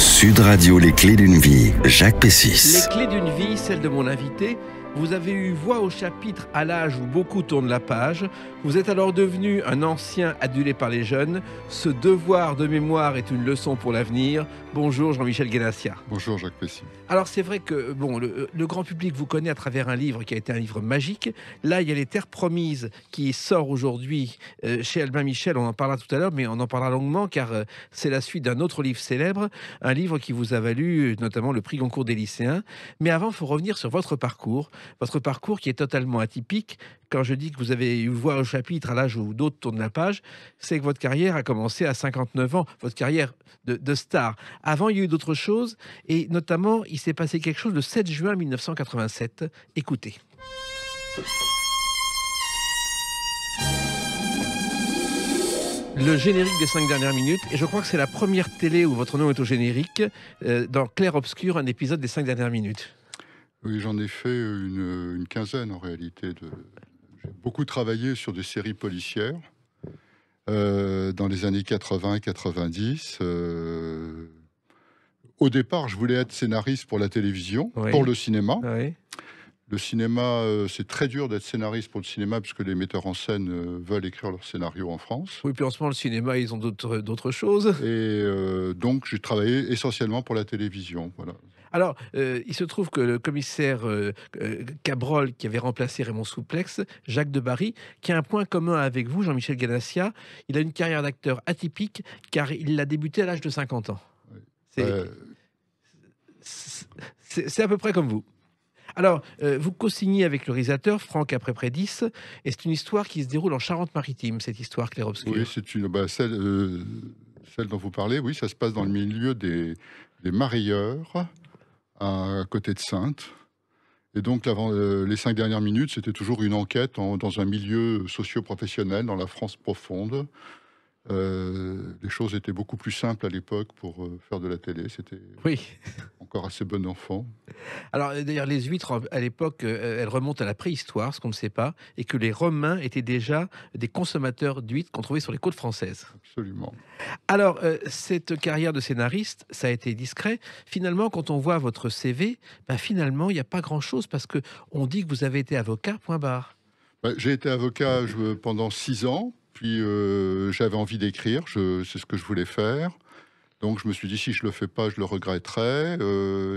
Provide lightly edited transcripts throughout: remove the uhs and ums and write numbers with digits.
Sud Radio, les clés d'une vie, Jacques Pessis. Les clés d'une vie, celle de mon invité. Vous avez eu voix au chapitre à l'âge où beaucoup tournent la page. Vous êtes alors devenu un ancien adulé par les jeunes. Ce devoir de mémoire est une leçon pour l'avenir. Bonjour Jean-Michel Guénassia. Bonjour Jacques Pessis. Alors c'est vrai que le grand public vous connaît à travers un livre qui a été un livre magique. Là, il y a Les Terres Promises qui sort aujourd'hui chez Albin Michel. On en parlera tout à l'heure, mais on en parlera longuement car c'est la suite d'un autre livre célèbre. Un livre qui vous a valu notamment le prix Goncourt des lycéens. Mais avant, il faut revenir sur votre parcours. Votre parcours qui est totalement atypique. Quand je dis que vous avez eu voix au chapitre à l'âge où d'autres tournent la page, c'est que votre carrière a commencé à 59 ans, votre carrière de star. Avant, il y a eu d'autres choses, et notamment, il s'est passé quelque chose le 7 juin 1987. Écoutez. Le générique des 5 dernières minutes, et je crois que c'est la première télé où votre nom est au générique, dans Clair Obscur, un épisode des 5 dernières minutes. Oui, j'en ai fait une quinzaine en réalité. J'ai beaucoup travaillé sur des séries policières dans les années 80 et 90. Au départ, je voulais être scénariste pour la télévision, Oui. pour le cinéma. Oui. Le cinéma, c'est très dur d'être scénariste pour le cinéma puisque les metteurs en scène veulent écrire leur scénario en France. Oui, puis en ce moment, le cinéma, ils ont d'autres choses. Et donc, j'ai travaillé essentiellement pour la télévision. Voilà. Alors, il se trouve que le commissaire Cabrol, qui avait remplacé Raymond Souplex, Jacques Debarry, qui a un point commun avec vous, Jean-Michel Guénassia, il a une carrière d'acteur atypique, car il l'a débuté à l'âge de 50 ans. Oui. C'est à peu près comme vous. Alors, vous co-signez avec le réalisateur Franck Après-Prédis, et c'est une histoire qui se déroule en Charente-Maritime, cette histoire clair-obscur. Oui, c'est celle dont vous parlez. Oui, ça se passe dans le milieu des Mareyeurs, à côté de Saintes. Et donc, les 5 dernières minutes, c'était toujours une enquête dans un milieu socio-professionnel, dans la France profonde. Les choses étaient beaucoup plus simples à l'époque pour faire de la télé. C'était encore assez bon enfant. Alors, d'ailleurs, les huîtres, à l'époque, elles remontent à la préhistoire, ce qu'on ne sait pas, et que les Romains étaient déjà des consommateurs d'huîtres qu'on trouvait sur les côtes françaises. Absolument. Alors, cette carrière de scénariste, ça a été discret. Finalement, quand on voit votre CV, finalement, il n'y a pas grand-chose, parce qu'on dit que vous avez été avocat, point barre. J'ai été avocat pendant 6 ans, puis j'avais envie d'écrire, c'est ce que je voulais faire. Donc je me suis dit, si je le fais pas, je le regretterai.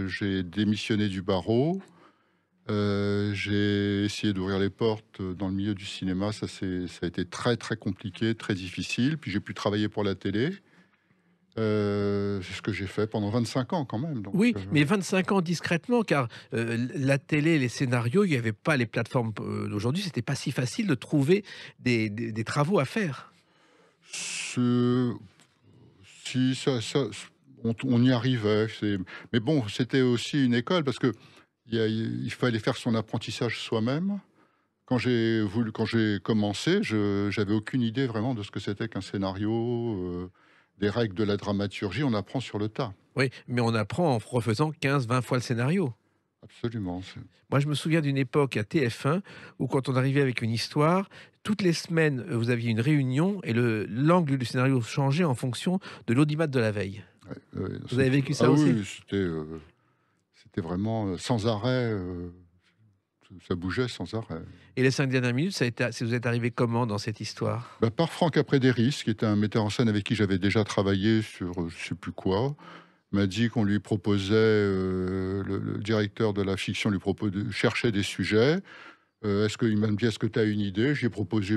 J'ai démissionné du barreau. J'ai essayé d'ouvrir les portes dans le milieu du cinéma. Ça a été très très compliqué, très difficile. Puis j'ai pu travailler pour la télé. C'est ce que j'ai fait pendant 25 ans quand même. Donc, oui, mais 25 ans discrètement, car la télé, les scénarios, il n'y avait pas les plateformes d'aujourd'hui. C'était pas si facile de trouver des travaux à faire. Si on y arrivait, mais bon, c'était aussi une école parce que il fallait faire son apprentissage soi-même. Quand j'ai commencé, j'avais aucune idée vraiment de ce que c'était qu'un scénario, des règles de la dramaturgie. On apprend sur le tas. Oui, mais on apprend en refaisant 15-20 fois le scénario. Absolument. Moi, je me souviens d'une époque à TF1 où, quand on arrivait avec une histoire, toutes les semaines, vous aviez une réunion et l'angle du scénario changeait en fonction de l'audimat de la veille. Vous avez vécu ça aussi? Oui, c'était vraiment sans arrêt. Ça bougeait sans arrêt. Et les 5 dernières minutes, vous êtes arrivé comment dans cette histoire? Par Franck Après-Prédis, qui était un metteur en scène avec qui j'avais déjà travaillé sur je ne sais plus quoi. M'a dit qu'on lui proposait, le directeur de la fiction cherchait des sujets. Il m'a dit, est-ce que tu as une idée? J'ai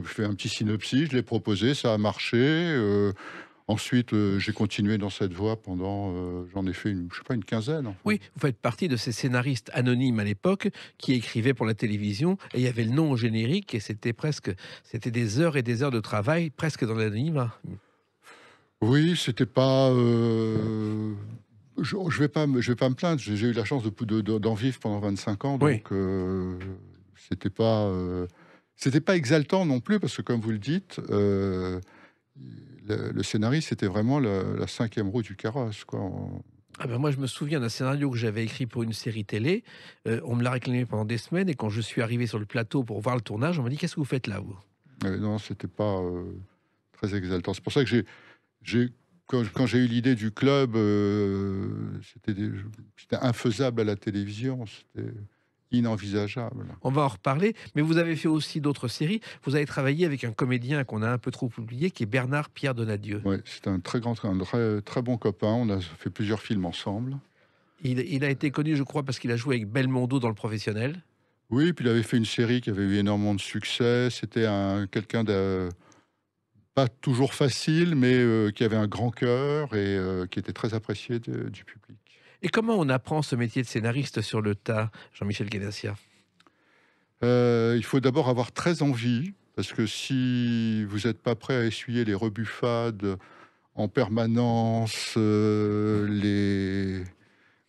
fait un petit synopsis, je l'ai proposé, ça a marché. Ensuite, j'ai continué dans cette voie pendant, j'en ai fait une quinzaine. Enfin. Oui, vous faites partie de ces scénaristes anonymes à l'époque qui écrivaient pour la télévision, et il y avait le nom au générique, et c'était des heures et des heures de travail, presque dans l'anonymat. Oui, c'était pas... je vais pas me plaindre. J'ai eu la chance d'en vivre pendant 25 ans, donc c'était pas exaltant non plus, parce que comme vous le dites, le scénariste, c'était vraiment la 5e roue du carrosse, quoi. Moi, je me souviens d'un scénario que j'avais écrit pour une série télé. On me l'a réclamé pendant des semaines, et quand je suis arrivé sur le plateau pour voir le tournage, on m'a dit, qu'est-ce que vous faites là, vous? Non, c'était pas très exaltant. C'est pour ça que j'ai quand j'ai eu l'idée du club, c'était infaisable à la télévision, c'était inenvisageable. On va en reparler, mais vous avez fait aussi d'autres séries. Vous avez travaillé avec un comédien qu'on a un peu trop oublié, qui est Bernard Pierre Donadieu. Ouais, c'est un très bon copain. On a fait plusieurs films ensemble. Il a été connu, je crois, parce qu'il a joué avec Belmondo dans Le Professionnel. Oui, puis il avait fait une série qui avait eu énormément de succès. C'était quelqu'un de pas toujours facile, mais qui avait un grand cœur et qui était très apprécié du public. Et comment on apprend ce métier de scénariste sur le tas, Jean-Michel Guénassia? Il faut d'abord avoir très envie, parce que si vous n'êtes pas prêt à essuyer les rebuffades en permanence, le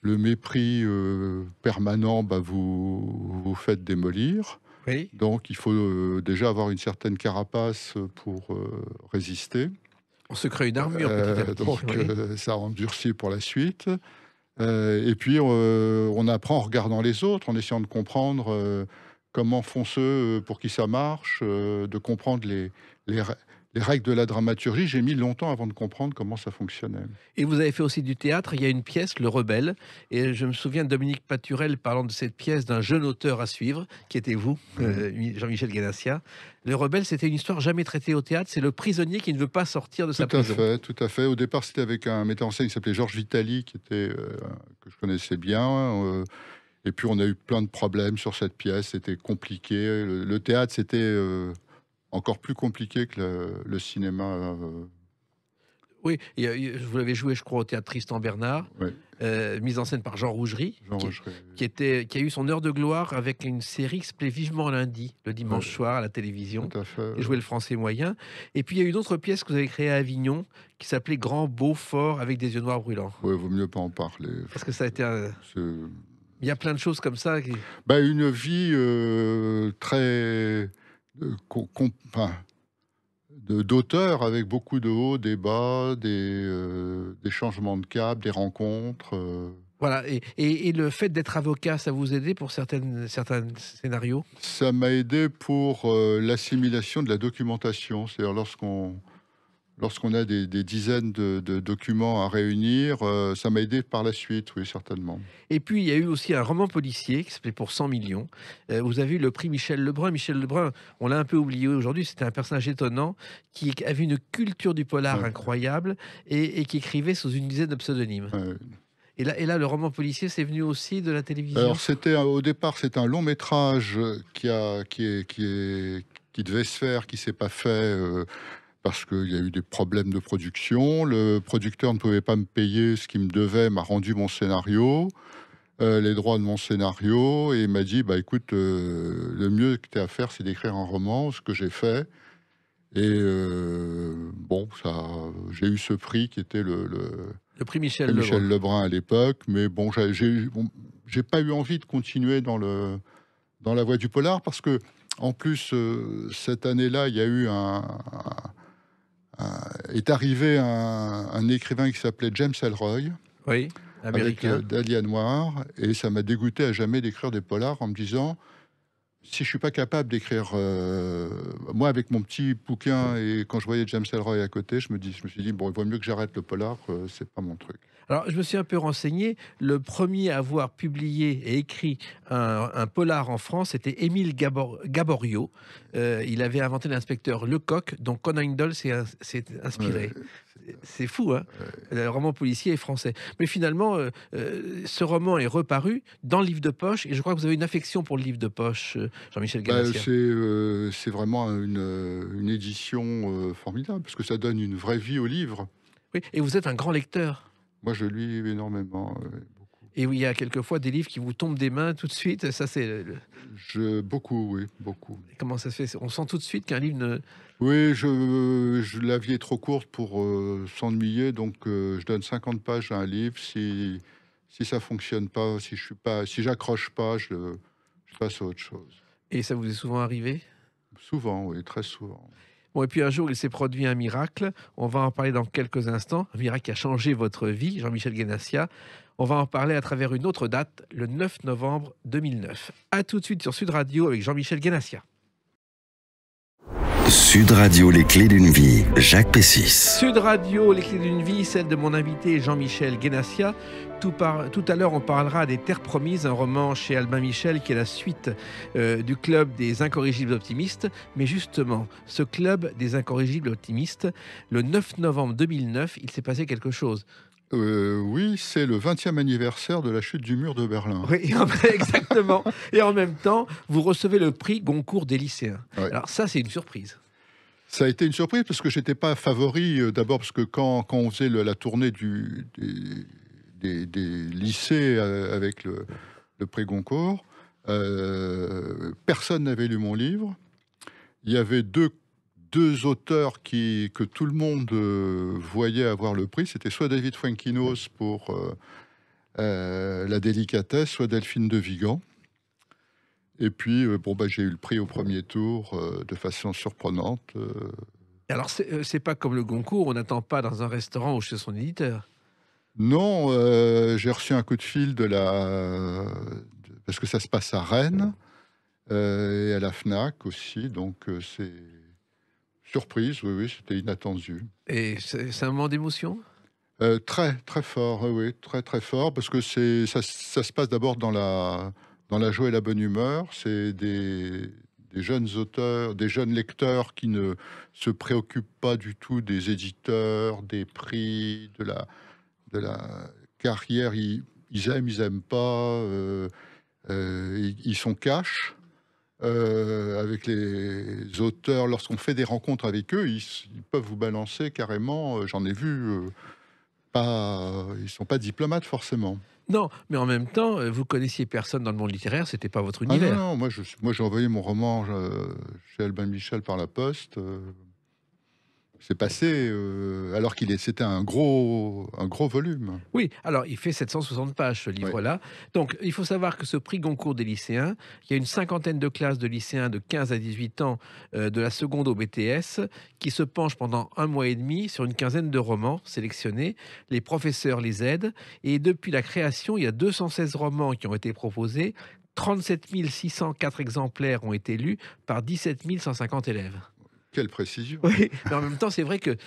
mépris permanent, bah, vous faites démolir. Oui. Donc il faut déjà avoir une certaine carapace pour résister. On se crée une armure petit à petit. Donc Oui. ça endurcit pour la suite. Et puis on apprend en regardant les autres, en essayant de comprendre comment font ceux pour qui ça marche, de comprendre les règles de la dramaturgie. J'ai mis longtemps avant de comprendre comment ça fonctionnait. Et vous avez fait aussi du théâtre. Il y a une pièce, Le Rebelle. Et je me souviens de Dominique Paturel parlant de cette pièce d'un jeune auteur à suivre, qui était vous, Jean-Michel Guénassia. Le Rebelle, c'était une histoire jamais traitée au théâtre. C'est le prisonnier qui ne veut pas sortir de sa prison. Tout à fait. Au départ, c'était avec un metteur en scène qui s'appelait Georges Vitali, que je connaissais bien. Et puis, on a eu plein de problèmes sur cette pièce. C'était compliqué. Le théâtre, c'était encore plus compliqué que le cinéma. Oui, vous l'avez joué, je crois, au théâtre Tristan Bernard, Ouais. mise en scène par Jean Rougerie, Jean Rougerie. qui a eu son heure de gloire avec une série qui s'appelait Vivement lundi, le dimanche soir à la télévision. Tout à fait. Et jouait le français moyen. Et puis il y a eu une autre pièce que vous avez créée à Avignon qui s'appelait Grand, beau, fort, avec des yeux noirs brûlants. Ouais, vaut mieux pas en parler. Parce que ça a été C'est- il y a plein de choses comme ça. Bah, une vie très enfin, d'auteur, avec beaucoup de hauts, des bas, des changements de cap, des rencontres. Voilà. Et le fait d'être avocat, ça vous aidait pour certains scénarios? Ça m'a aidé pour l'assimilation de la documentation. C'est-à-dire lorsqu'on a des dizaines de documents à réunir, ça m'a aidé par la suite, oui, certainement. Et puis, il y a eu aussi un roman policier qui s'appelait Pour 100 millions. Vous avez eu le prix Michel Lebrun. Michel Lebrun, on l'a un peu oublié aujourd'hui, c'était un personnage étonnant qui avait une culture du polar Ouais. incroyable et qui écrivait sous une dizaine de pseudonymes. Ouais. Et là, le roman policier, c'est venu aussi de la télévision. Alors, au départ, c'était un long métrage qui devait se faire, qui s'est pas fait parce qu'il y a eu des problèmes de production. Le producteur ne pouvait pas me payer ce qu'il me devait, m'a rendu mon scénario, les droits de mon scénario, et il m'a dit, bah écoute, le mieux que tu as à faire, c'est d'écrire un roman, ce que j'ai fait. Et bon, j'ai eu ce prix qui était le prix Michel Michel Lebrun. Lebrun à l'époque, mais bon, j'ai pas eu envie de continuer dans la voie du polar, parce que en plus cette année-là, il y a eu est arrivé un écrivain qui s'appelait James Ellroy, Oui, américain. avec Dahlia Noir, et ça m'a dégoûté à jamais d'écrire des polars, en me disant, si je suis pas capable d'écrire, moi avec mon petit bouquin, et quand je voyais James Ellroy à côté, je me suis dit, bon, il vaut mieux que j'arrête le polar, c'est pas mon truc. Alors, je me suis un peu renseigné. Le premier à avoir publié et écrit un polar en France, c'était Émile Gaborio. Il avait inventé l'inspecteur Lecoq, dont Conan Doyle s'est inspiré. C'est fou, hein? Le roman policier est français. Mais finalement, ce roman est reparu dans le livre de poche, et je crois que vous avez une affection pour le livre de poche, Jean-Michel Guénassia. C'est vraiment une édition formidable, parce que ça donne une vraie vie au livre. Oui, et vous êtes un grand lecteur. Moi, je lis énormément, beaucoup. Et oui, il y a quelquefois des livres qui vous tombent des mains tout de suite. Ça, c'est Beaucoup, oui, beaucoup. comment ça se fait? On sent tout de suite qu'un livre ne... Oui, la vie est trop courte pour s'ennuyer, donc je donne 50 pages à un livre. Si ça fonctionne pas, si j'accroche pas, je passe à autre chose. Et ça vous est souvent arrivé? Souvent, oui, très souvent. Bon, et puis un jour, il s'est produit un miracle. On va en parler dans quelques instants. Un miracle qui a changé votre vie, Jean-Michel Guénassia. On va en parler à travers une autre date, le 9 novembre 2009. A tout de suite sur Sud Radio avec Jean-Michel Guénassia. Sud Radio, les clés d'une vie, Jacques Pessis. Sud Radio, les clés d'une vie, celle de mon invité Jean-Michel Guénassia. Tout à l'heure, on parlera des Terres Promises, un roman chez Albin Michel qui est la suite du Club des Incorrigibles Optimistes. Mais justement, ce Club des Incorrigibles Optimistes, le 9 novembre 2009, il s'est passé quelque chose. Oui, c'est le 20e anniversaire de la chute du mur de Berlin. Oui, exactement. Et en même temps, vous recevez le prix Goncourt des lycéens. Ouais. Alors ça, c'est une surprise. Ça a été une surprise parce que je n'étais pas favori. D'abord parce que quand on faisait la tournée des lycées avec le prix Goncourt, personne n'avait lu mon livre. Il y avait deux auteurs que tout le monde voyait avoir le prix. C'était soit David Fuenquinos pour La délicatesse, soit Delphine de Vigan. Et puis, j'ai eu le prix au premier tour de façon surprenante. Alors, c'est pas comme le Goncourt, on n'attend pas dans un restaurant ou chez son éditeur. Non, j'ai reçu un coup de fil parce que ça se passe à Rennes et à la FNAC aussi, donc c'est surprise, oui, c'était inattendu. Et c'est un moment d'émotion ? Très, très fort, oui, très, très fort, parce que ça se passe d'abord dans la joie et la bonne humeur. C'est des jeunes auteurs, des jeunes lecteurs qui ne se préoccupent pas du tout des éditeurs, des prix, de la carrière. Ils aiment, ils n'aiment pas. Ils sont cash. Avec les auteurs, lorsqu'on fait des rencontres avec eux, ils peuvent vous balancer carrément. J'en ai vu, ils sont pas diplomates forcément. Non, mais en même temps, vous connaissiez personne dans le monde littéraire, c'était pas votre Ah univers. non, moi j'ai envoyé mon roman chez Albin Michel par la poste. C'est passé alors c'était un gros volume. Oui, alors il fait 760 pages ce livre-là. Donc il faut savoir que ce prix Goncourt des lycéens, il y a une cinquantaine de classes de lycéens de 15 à 18 ans de la seconde au BTS qui se penchent pendant 1 mois et demi sur une quinzaine de romans sélectionnés. Les professeurs les aident et depuis la création, il y a 216 romans qui ont été proposés. 37 604 exemplaires ont été lus par 17 150 élèves. Quelle précision. Oui, mais en même temps, c'est vrai que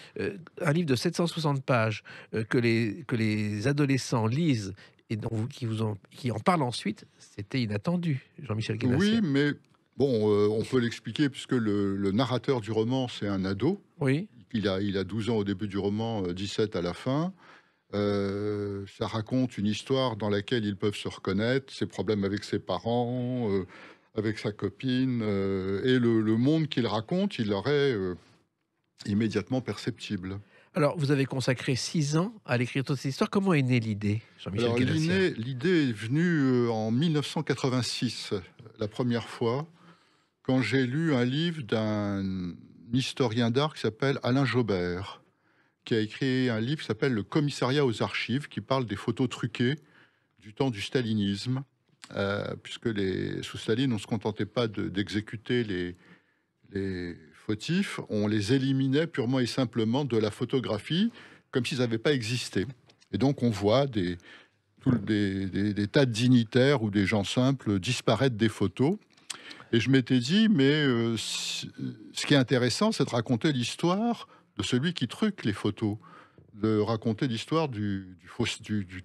un livre de 760 pages que les adolescents lisent et qui en parlent ensuite, c'était inattendu, Jean-Michel Guénassia. Oui, mais bon, on peut l'expliquer puisque le narrateur du roman, c'est un ado. Oui. Il a 12 ans au début du roman, 17 à la fin. Ça raconte une histoire dans laquelle ils peuvent se reconnaître, ses problèmes avec ses parents, avec sa copine, et le monde qu'il raconte, il leur est immédiatement perceptible. Alors, vous avez consacré 6 ans à l'écriture de cette histoire. Comment est née l'idée, Jean-Michel Guénassia ? L'idée est venue en 1986, la première fois, quand j'ai lu un livre d'un historien d'art qui s'appelle Alain Jobert, qui a écrit un livre qui s'appelle Le Commissariat aux archives, qui parle des photos truquées du temps du stalinisme. Puisque sous Staline, on ne se contentait pas d'exécuter les fautifs, on les éliminait purement et simplement de la photographie, comme s'ils n'avaient pas existé. Et donc on voit des tas de dignitaires ou des gens simples disparaître des photos. Et je m'étais dit, mais ce qui est intéressant, c'est de raconter l'histoire de celui qui truque les photos, de raconter l'histoire du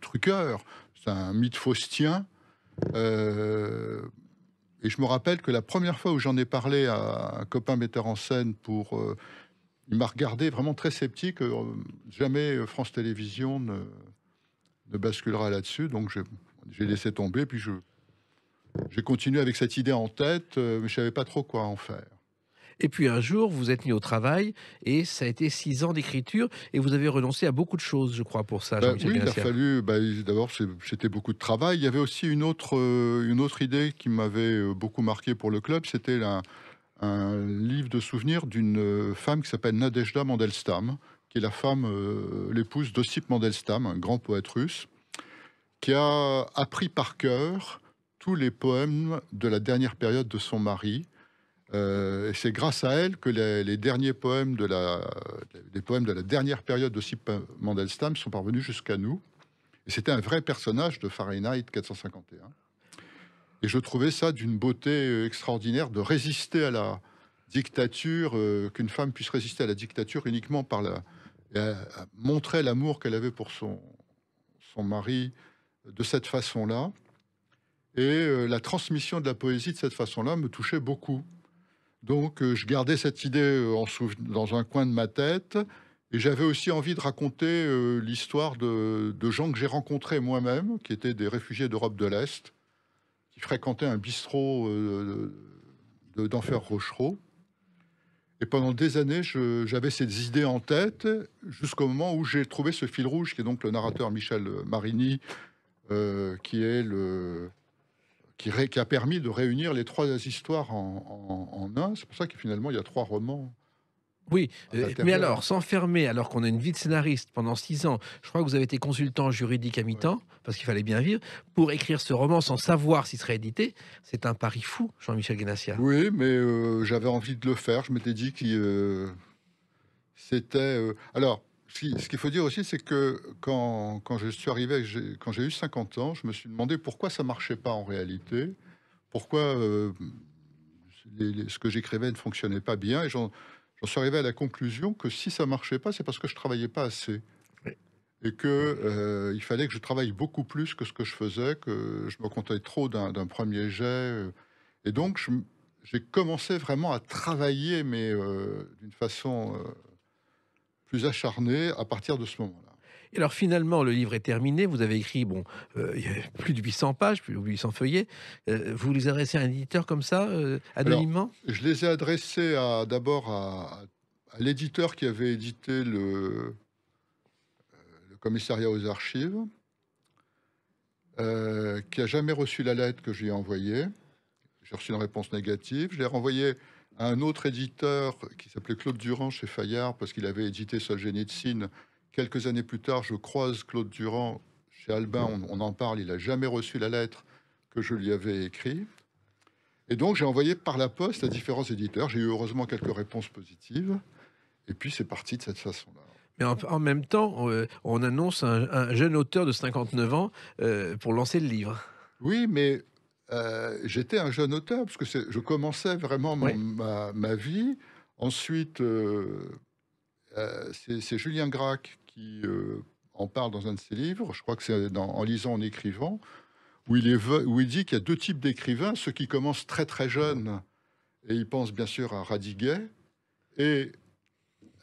truqueur. C'est un mythe faustien. Et je me rappelle que la première fois où j'en ai parlé à un copain metteur en scène il m'a regardé vraiment très sceptique. Jamais France Télévisions ne basculera là-dessus. Donc j'ai laissé tomber. Puis j'ai continué avec cette idée en tête, mais je ne savais pas trop quoi en faire. Et puis un jour, vous êtes mis au travail et ça a été 6 ans d'écriture et vous avez renoncé à beaucoup de choses, je crois, pour ça, Jean-Michel Oui, il a Guénassia. fallu. D'abord, c'était beaucoup de travail. Il y avait aussi une autre idée qui m'avait beaucoup marqué pour le club. C'était un livre de souvenirs d'une femme qui s'appelle Nadejda Mandelstam, qui est l'épouse d'Ossip Mandelstam, un grand poète russe, qui a appris par cœur tous les poèmes de la dernière période de son mari. Et c'est grâce à elle que les derniers poèmes de la dernière période d'Ossip Mandelstam sont parvenus jusqu'à nous. Et c'était un vrai personnage de Fahrenheit 451. Et je trouvais ça d'une beauté extraordinaire de résister à dictature, qu'une femme puisse résister à la dictature uniquement par la... Elle montrait l'amour qu'elle avait pour son mari de cette façon-là. Et la transmission de la poésie de cette façon-là me touchait beaucoup. Donc je gardais cette idée dans un coin de ma tête. Et j'avais aussi envie de raconter l'histoire de gens que j'ai rencontrés moi-même, qui étaient des réfugiés d'Europe de l'Est, qui fréquentaient un bistrot d'Enfer Rochereau. Et pendant des années, j'avais ces idées en tête, jusqu'au moment où j'ai trouvé ce fil rouge, qui est donc le narrateur Michel Marini, qui a permis de réunir les 3 histoires en un. C'est pour ça que finalement, il y a 3 romans. Oui, mais alors, s'enfermer alors qu'on a une vie de scénariste pendant 6 ans, je crois que vous avez été consultant juridique à mi-temps, parce qu'il fallait bien vivre, pour écrire ce roman sans savoir s'il serait édité, c'est un pari fou, Jean-Michel Guénassia. Oui, mais j'avais envie de le faire. Je m'étais dit que c'était... Alors, ce qu'il faut dire aussi, c'est que quand je suis arrivé, quand j'ai eu 50 ans, je me suis demandé pourquoi ça marchait pas en réalité, pourquoi ce que j'écrivais ne fonctionnait pas bien, et j'en suis arrivé à la conclusion que si ça marchait pas, c'est parce que je travaillais pas assez. Oui. Et que il fallait que je travaille beaucoup plus que ce que je faisais, que je me contentais trop d'un premier jet. Et donc, j'ai commencé vraiment à travailler, mais d'une façon plus acharnée à partir de ce moment-là. Et alors finalement, le livre est terminé, vous avez écrit, bon, il y a plus de 800 pages, plus de 800 feuillets, vous les adressez à un éditeur comme ça, Alors, anonymement? je les ai adressés d'abord à l'éditeur qui avait édité le commissariat aux archives, qui a jamais reçu la lettre que je lui ai envoyée. J'ai reçu une réponse négative. Je l'ai renvoyé à un autre éditeur qui s'appelait Claude Durand chez Fayard, parce qu'il avait édité Solzhenitsyn. Quelques années plus tard, je croise Claude Durand chez Albin, on en parle, il n'a jamais reçu la lettre que je lui avais écrite. Et donc, j'ai envoyé par la poste à différents éditeurs. J'ai eu heureusement quelques réponses positives. Et puis, c'est parti de cette façon-là. Mais en même temps, on annonce un jeune auteur de 59 ans pour lancer le livre. Oui, mais j'étais un jeune auteur, parce que je commençais vraiment Oui. ma vie. Ensuite, c'est Julien Gracq qui en parle dans un de ses livres. Je crois que c'est En lisant, en écrivant, où il dit qu'il y a 2 types d'écrivains, ceux qui commencent très très jeunes, et ils pensent bien sûr à Radiguet, et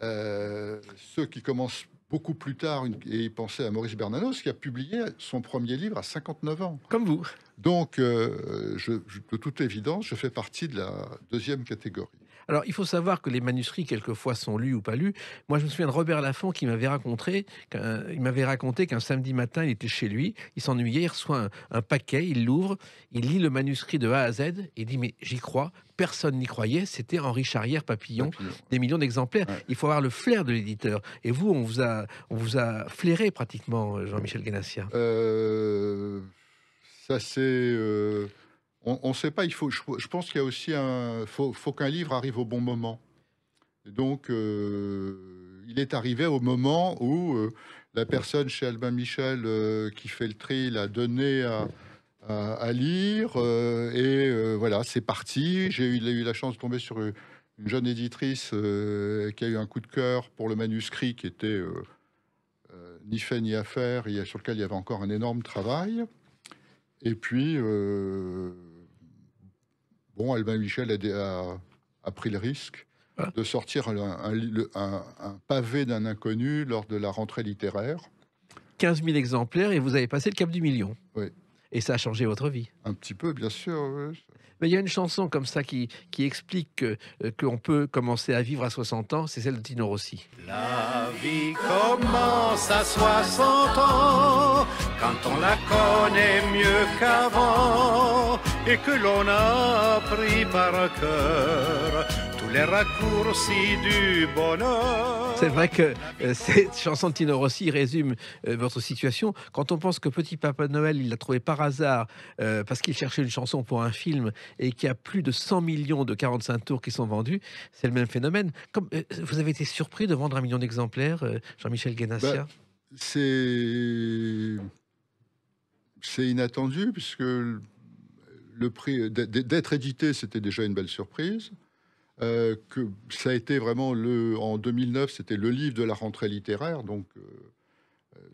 ceux qui commencent beaucoup plus tard, et ils pensaient à Maurice Bernanos, qui a publié son premier livre à 59 ans. Comme vous. Donc, de toute évidence, je fais partie de la 2e catégorie. Alors, il faut savoir que les manuscrits, quelquefois, sont lus ou pas lus. Moi, je me souviens de Robert Laffont qui m'avait raconté qu'un samedi matin, il était chez lui, il s'ennuyait, il reçoit un paquet, il l'ouvre, il lit le manuscrit de A à Z, et il dit, mais j'y crois, personne n'y croyait, c'était Henri Charrière-Papillon, des millions d'exemplaires. Ouais. Il faut avoir le flair de l'éditeur. Et vous, on vous a flairé pratiquement, Jean-Michel Guénassia. Ça, c'est... on ne sait pas, je pense qu'il y a aussi faut qu'un livre arrive au bon moment. Et donc, il est arrivé au moment où la personne chez Albin Michel qui fait le tri l'a donné à lire. Voilà, c'est parti. J'ai eu la chance de tomber sur une jeune éditrice qui a eu un coup de cœur pour le manuscrit qui était ni fait ni à faire, et sur lequel il y avait encore un énorme travail. Et puis... Bon, Albin Michel a pris le risque de sortir un pavé d'un inconnu lors de la rentrée littéraire. 15 000 exemplaires et vous avez passé le cap du million. Oui. Et ça a changé votre vie. Un petit peu, bien sûr. Oui. Mais il y a une chanson comme ça qui explique qu'on peut commencer à vivre à 60 ans, c'est celle de Tino Rossi. La vie commence à 60 ans, quand on la connaît mieux qu'avant, et que l'on a appris par cœur tous les raccourcis du bonheur. C'est vrai que cette chanson de Tino Rossi résume votre situation. Quand on pense que Petit Papa Noël, il l'a trouvé par hasard parce qu'il cherchait une chanson pour un film et qu'il y a plus de 100 millions de 45 tours qui sont vendus, c'est le même phénomène. Comme, vous avez été surpris de vendre 1 million d'exemplaires, Jean-Michel Guénassia? C'est inattendu, puisque le prix d'être édité, c'était déjà une belle surprise. que ça a été vraiment en 2009, c'était le livre de la rentrée littéraire, donc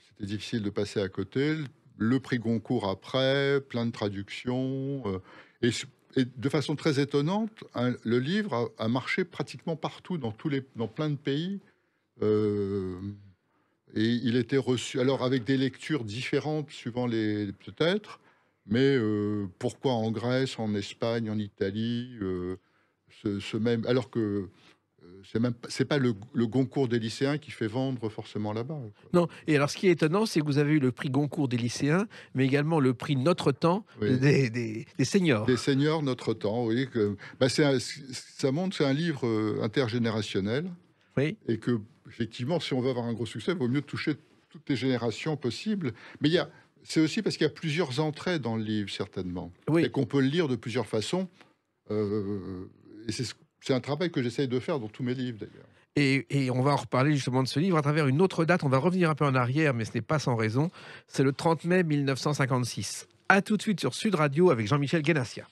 c'était difficile de passer à côté. Le prix Goncourt après, plein de traductions, et de façon très étonnante, le livre a marché pratiquement partout, dans plein de pays. euh, et il était reçu, alors avec des lectures différentes suivant les peut-être, mais pourquoi en Grèce, en Espagne, en Italie, ce même, alors que c'est pas le Goncourt des lycéens qui fait vendre forcément là-bas, quoi. Non, et alors ce qui est étonnant, c'est que vous avez eu le prix Goncourt des lycéens, mais également le prix Notre Temps Oui. des seniors. Des seniors, notre temps, oui. Bah, ça montre, c'est un livre intergénérationnel, Oui, et que, effectivement, si on veut avoir un gros succès, il vaut mieux toucher toutes les générations possibles. Mais c'est aussi parce qu'il y a plusieurs entrées dans le livre, certainement, oui. et qu'on peut le lire de plusieurs façons. Et c'est un travail que j'essaye de faire dans tous mes livres, d'ailleurs. Et on va en reparler justement de ce livre à travers une autre date. On va revenir un peu en arrière, mais ce n'est pas sans raison. C'est le 30 mai 1956. A tout de suite sur Sud Radio avec Jean-Michel Guénassia.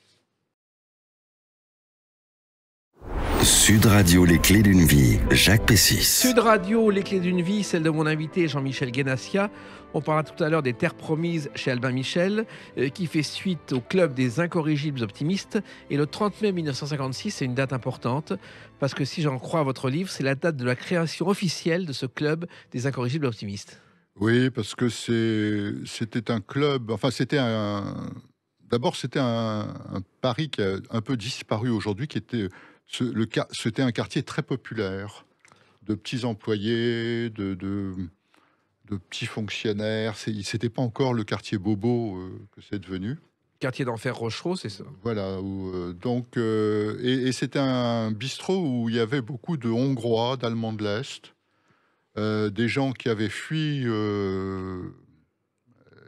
Sud Radio, les clés d'une vie, Jacques Pessis. Sud Radio, les clés d'une vie, celle de mon invité Jean-Michel Guénassia. On parlera tout à l'heure des Terres promises chez Albin Michel, qui fait suite au club des incorrigibles optimistes. Et le 30 mai 1956, c'est une date importante, parce que si j'en crois à votre livre, c'est la date de la création officielle de ce club des incorrigibles optimistes. Oui, parce que c'était un club, enfin d'abord c'était un Paris qui a un peu disparu aujourd'hui, qui était, c'était un quartier très populaire, de petits employés, de petits fonctionnaires. C'était pas encore le quartier bobo que c'est devenu. Quartier d'enfer Rochereau, c'est ça? Voilà, et c'était un bistrot où il y avait beaucoup de Hongrois, d'Allemands de l'Est, des gens qui avaient fui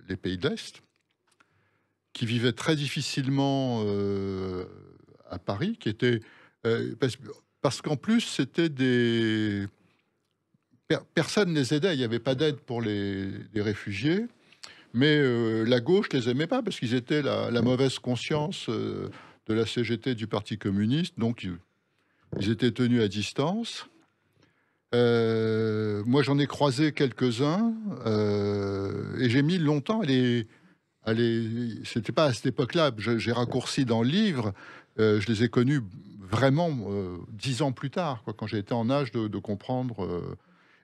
les pays de l'Est, qui vivaient très difficilement à Paris, qui étaient parce qu'en plus c'était personne ne les aidait, il n'y avait pas d'aide pour les réfugiés, mais la gauche les aimait pas parce qu'ils étaient la mauvaise conscience de la CGT, du Parti communiste, donc ils étaient tenus à distance. Moi, j'en ai croisé quelques-uns, et j'ai mis longtemps à c'était pas à cette époque-là, j'ai raccourci dans le livre, je les ai connus vraiment 10 ans plus tard, quoi, quand j'ai été en âge de comprendre.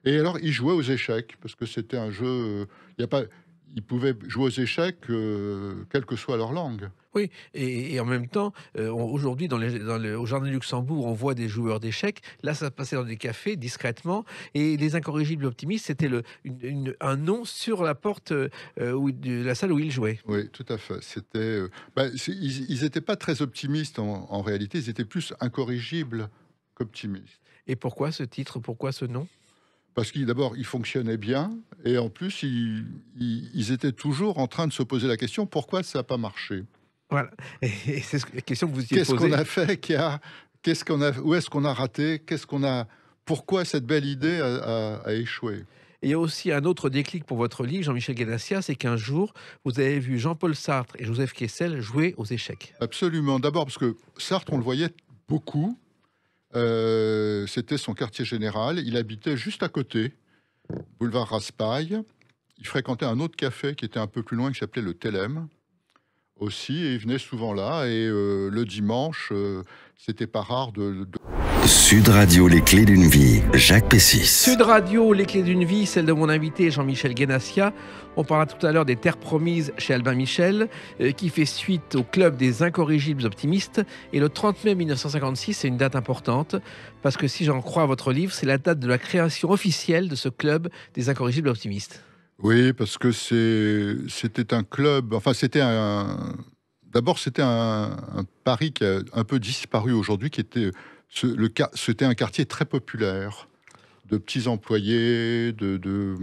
Et alors, ils jouaient aux échecs, parce que c'était un jeu, ils pouvaient jouer aux échecs, quelle que soit leur langue. Oui, et en même temps, aujourd'hui, au Jardin du Luxembourg, on voit des joueurs d'échecs. Là, ça se passait dans des cafés, discrètement. Et les incorrigibles optimistes, c'était un nom sur la porte de la salle où ils jouaient. Oui, tout à fait. Ils n'étaient pas très optimistes en réalité, ils étaient plus incorrigibles qu'optimistes. Et pourquoi ce titre? Pourquoi ce nom? Parce d'abord, ils fonctionnaient bien, et en plus, ils étaient toujours en train de se poser la question, pourquoi ça n'a pas marché? Voilà. Et c'est la question que vous étiez Qu'est-ce posée. qu'on a fait où est-ce qu'on a raté? Pourquoi cette belle idée a échoué? Et il y a aussi un autre déclic pour votre livre, Jean-Michel Guénassia, c'est qu'un jour, vous avez vu Jean-Paul Sartre et Joseph Kessel jouer aux échecs. Absolument. D'abord parce que Sartre, on le voyait beaucoup. C'était son quartier général. Il habitait juste à côté, boulevard Raspail. Il fréquentait un autre café qui était un peu plus loin, qui s'appelait le Télème aussi, et il venait souvent là. Et le dimanche, c'était pas rare Sud Radio, les clés d'une vie, Jacques Pessis. Sud Radio, les clés d'une vie, celle de mon invité Jean-Michel Guénassia. On parlera tout à l'heure des Terres promises chez Albin Michel, qui fait suite au club des incorrigibles optimistes. Et le 30 mai 1956, c'est une date importante, parce que si j'en crois à votre livre, c'est la date de la création officielle de ce club des incorrigibles optimistes. Oui, parce que c'était un club, enfin d'abord c'était un Paris qui a un peu disparu aujourd'hui, qui était, c'était un quartier très populaire, de petits employés, de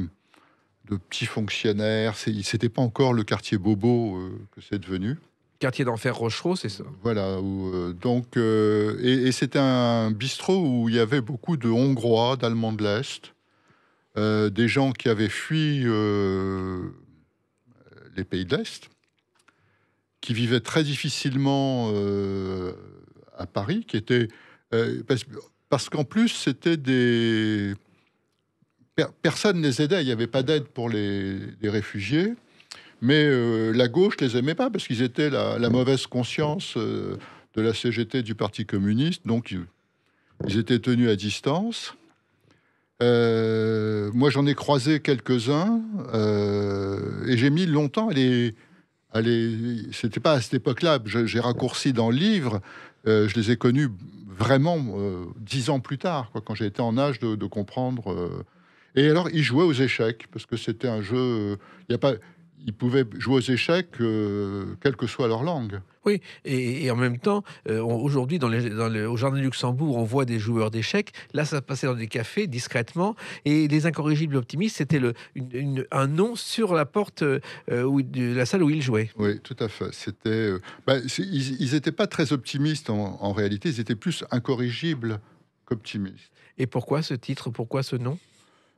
petits fonctionnaires. C'était pas encore le quartier bobo que c'est devenu. Quartier d'enfer Rochereau, c'est ça? Voilà, et c'était un bistrot où il y avait beaucoup de Hongrois, d'Allemands de l'Est, des gens qui avaient fui les pays de l'Est, qui vivaient très difficilement à Paris, qui étaient Parce qu'en plus, c'était des... Personne ne les aidait, il n'y avait pas d'aide pour les réfugiés, mais la gauche ne les aimait pas parce qu'ils étaient la mauvaise conscience de la CGT du Parti communiste, donc ils étaient tenus à distance. Moi, j'en ai croisé quelques-uns et j'ai mis longtemps à les... C'était pas à cette époque-là, j'ai raccourci dans le livre, je les ai connus vraiment 10 ans plus tard, quoi, quand j'ai été en âge de comprendre... Et alors, ils jouaient aux échecs, parce que c'était un jeu... ils pouvaient jouer aux échecs, quelle que soit leur langue. Oui, et en même temps, aujourd'hui, au Jardin du Luxembourg, on voit des joueurs d'échecs. Là, ça se passait dans des cafés, discrètement. Et les Incorrigibles Optimistes, c'était un nom sur la porte de la salle où ils jouaient. Oui, tout à fait. Ils n'étaient pas très optimistes en réalité. Ils étaient plus incorrigibles qu'optimistes. Et pourquoi ce titre? Pourquoi ce nom?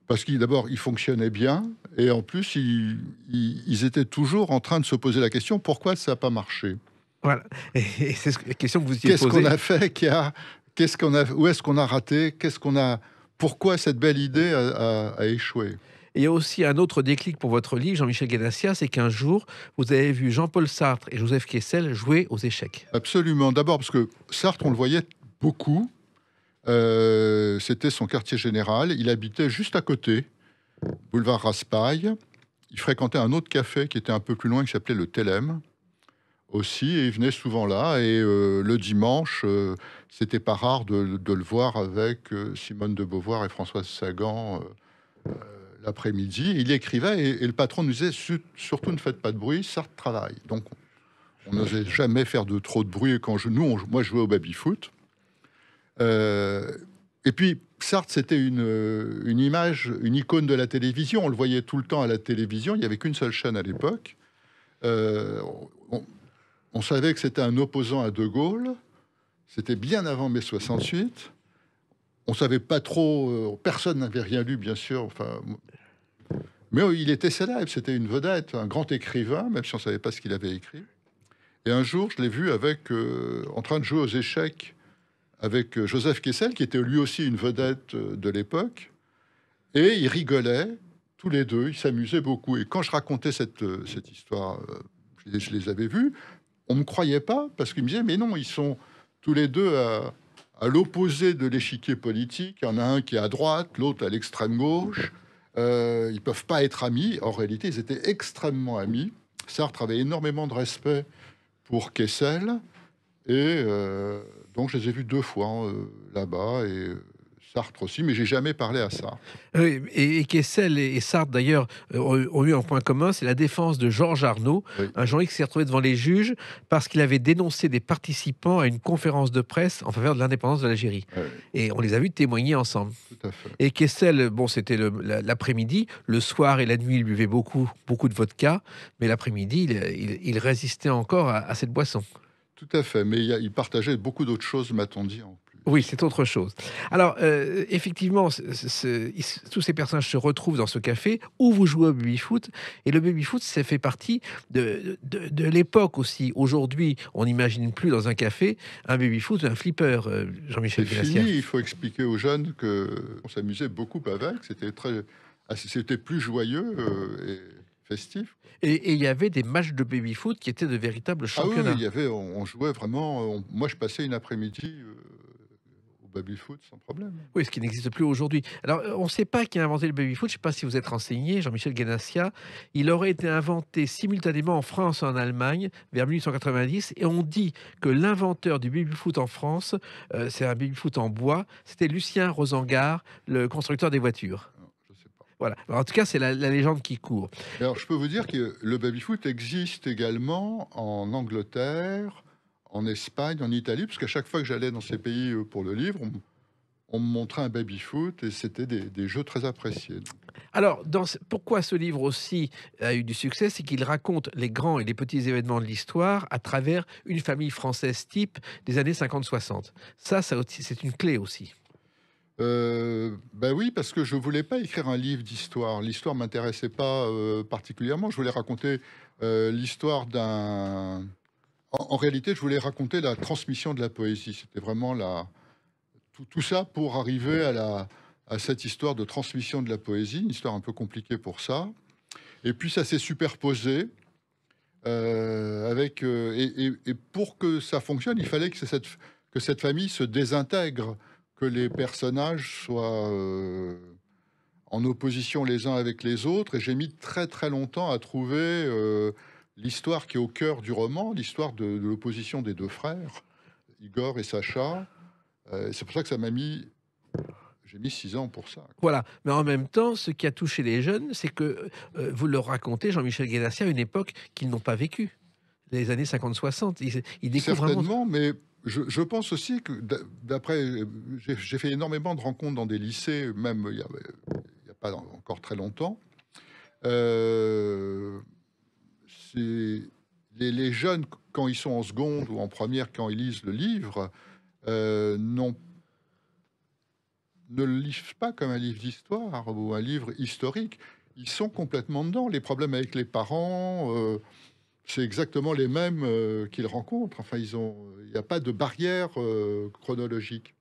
Parce d'abord, ils fonctionnaient bien. Et en plus, ils étaient toujours en train de se poser la question, pourquoi ça n'a pas marché? Voilà, et c'est la question que vous y posez. Qu'est-ce qu'on a fait? Où est-ce qu'on a raté? Pourquoi cette belle idée a échoué? Et il y a aussi un autre déclic pour votre livre, Jean-Michel Ganassia, c'est qu'un jour, vous avez vu Jean-Paul Sartre et Joseph Kessel jouer aux échecs. Absolument. D'abord parce que Sartre, on le voyait beaucoup. C'était son quartier général. Il habitait juste à côté, boulevard Raspail. Il fréquentait un autre café qui était un peu plus loin, qui s'appelait le Télème. Aussi, et il venait souvent là, et le dimanche, c'était pas rare de le voir avec Simone de Beauvoir et Françoise Sagan l'après-midi. Il écrivait, et le patron nous disait surtout ne faites pas de bruit, Sartre travaille. Donc on n'osait jamais faire trop de bruit quand moi je jouais au baby-foot. Et puis Sartre, c'était une image, une icône de la télévision. On le voyait tout le temps à la télévision. Il n'y avait qu'une seule chaîne à l'époque. On savait que c'était un opposant à De Gaulle. C'était bien avant mai 68. On savait pas trop... personne n'avait rien lu, bien sûr. Enfin, mais il était célèbre. C'était une vedette, un grand écrivain, même si on savait pas ce qu'il avait écrit. Et un jour, je l'ai vu en train de jouer aux échecs avec Joseph Kessel, qui était lui aussi une vedette de l'époque. Et ils rigolaient, tous les deux. Ils s'amusaient beaucoup. Et quand je racontais cette histoire, je les avais vus. On ne me croyait pas, parce qu'ils me disaient, mais non, ils sont tous les deux à l'opposé de l'échiquier politique. Il y en a un qui est à droite, l'autre à l'extrême gauche. Ils ne peuvent pas être amis. En réalité, ils étaient extrêmement amis. Sartre avait énormément de respect pour Kessel. Et donc, je les ai vus 2 fois là-bas. Et Sartre aussi, mais j'ai jamais parlé à ça. Et Kessel et Sartre, d'ailleurs, ont eu un point commun, c'est la défense de Georges Arnaud, Oui. un journaliste qui s'est retrouvé devant les juges parce qu'il avait dénoncé des participants à une conférence de presse en faveur de l'indépendance de l'Algérie. Oui. Et on les a vus témoigner ensemble. Tout à fait. Et Kessel, bon, c'était l'après-midi. Le soir et la nuit, il buvait beaucoup de vodka, mais l'après-midi, il résistait encore à cette boisson. Tout à fait. Mais il partageait beaucoup d'autres choses, m'a-t-on dit, en plus. Oui, c'est autre chose. Alors, effectivement, tous ces personnages se retrouvent dans ce café où vous jouez au baby-foot. Et le baby-foot, ça fait partie de l'époque aussi. Aujourd'hui, on n'imagine plus dans un café un baby-foot, un flipper, Jean-Michel C'est Ganassia. fini. Il faut expliquer aux jeunes qu'on s'amusait beaucoup avec. C'était plus joyeux et festif. Et il y avait des matchs de baby-foot qui étaient de véritables championnats. Ah oui, on jouait vraiment... moi, je passais une après-midi au baby-foot sans problème. Oui, ce qui n'existe plus aujourd'hui. Alors, on ne sait pas qui a inventé le baby-foot. Je ne sais pas si vous êtes renseigné, Jean-Michel Ganassia. Il aurait été inventé simultanément en France et en Allemagne vers 1890. Et on dit que l'inventeur du baby-foot en France, c'est un baby-foot en bois, c'était Lucien Rosengart, le constructeur des voitures. Je sais pas. Voilà. Alors, en tout cas, c'est la légende qui court. Alors, je peux vous dire que le baby-foot existe également en Angleterre, en Espagne, en Italie, parce qu'à chaque fois que j'allais dans ces pays pour le livre, on me montrait un baby-foot et c'était des jeux très appréciés. Alors, pourquoi ce livre aussi a eu du succès, c'est qu'il raconte les grands et les petits événements de l'histoire à travers une famille française type des années 50-60. Ça aussi, c'est une clé aussi. Ben oui, parce que je voulais pas écrire un livre d'histoire. L'histoire m'intéressait pas particulièrement. Je voulais raconter l'histoire d'un... En réalité, je voulais raconter la transmission de la poésie. C'était vraiment tout ça pour arriver à cette histoire de transmission de la poésie, une histoire un peu compliquée pour ça. Et puis ça s'est superposé et pour que ça fonctionne, il fallait que cette famille se désintègre, que les personnages soient en opposition les uns avec les autres. Et j'ai mis très très longtemps à trouver l'histoire qui est au cœur du roman, l'histoire de l'opposition des deux frères, Igor et Sacha. C'est pour ça que j'ai mis 6 ans pour ça. Voilà. Mais en même temps, ce qui a touché les jeunes, c'est que vous leur racontez, Jean-Michel Guénassia, une époque qu'ils n'ont pas vécue, les années 50-60. Ils découvrent certainement, mais je pense aussi que, j'ai fait énormément de rencontres dans des lycées, même il y a pas encore très longtemps. Les jeunes, quand ils sont en seconde ou en première, quand ils lisent le livre, ne le lisent pas comme un livre d'histoire ou un livre historique. Ils sont complètement dedans. Les problèmes avec les parents, c'est exactement les mêmes qu'ils rencontrent. Enfin, il n'y a pas de barrière chronologique.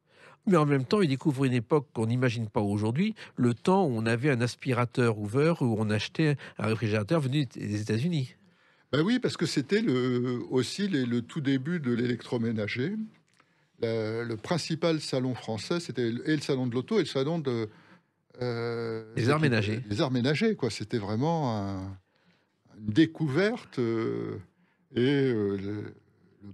Mais en même temps, ils découvrent une époque qu'on n'imagine pas aujourd'hui, le temps où on avait un aspirateur ouvert, où on achetait un réfrigérateur venu des États-Unis. Ben oui, parce que c'était aussi le tout début de l'électroménager. Le principal salon français, c'était et le salon de l'auto et le salon de... les arts ménagers. Les arts ménagers, quoi. C'était vraiment une découverte et le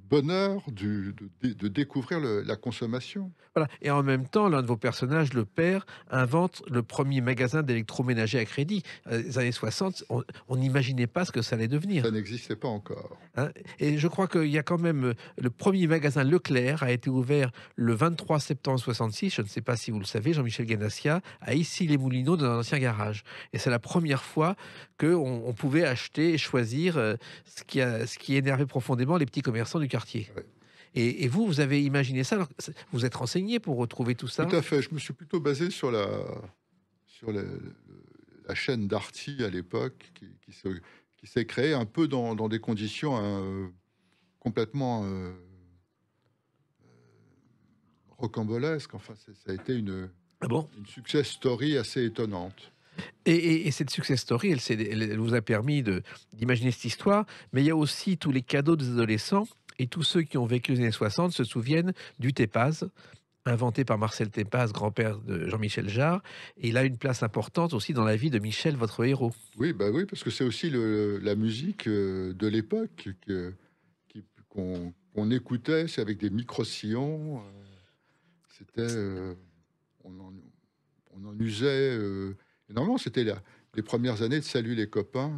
bonheur de découvrir la consommation. Voilà. Et en même temps, l'un de vos personnages, le père, invente le premier magasin d'électroménager à crédit. Les années 60, on n'imaginait pas ce que ça allait devenir. Ça n'existait pas encore. Hein, et je crois qu'il y a quand même... Le premier magasin Leclerc a été ouvert le 23 septembre 66. Je ne sais pas si vous le savez, Jean-Michel Guénassia, à Issy-les-Moulineaux, dans un ancien garage. Et c'est la première fois qu'on pouvait acheter et choisir ce qui énervait profondément les petits commerçants du quartier. Ouais. Et vous avez imaginé ça. Alors, vous êtes renseigné pour retrouver tout ça? Tout à fait. Je me suis plutôt basé sur la chaîne Darty à l'époque, qui s'est créée un peu dans des conditions complètement rocambolesques. Enfin, ça a été une success story assez étonnante. Et cette success story, elle vous a permis d'imaginer cette histoire, mais il y a aussi tous les cadeaux des adolescents, et tous ceux qui ont vécu les années 60 se souviennent du Tépaz, inventé par Marcel Tépaz, grand-père de Jean-Michel Jarre, et il a une place importante aussi dans la vie de Michel, votre héros. Oui, bah oui, parce que c'est aussi la musique de l'époque qu'on écoutait, c'est avec des micro-sillons, c'était... on en usait... énormément, c'était les premières années de Salut les copains,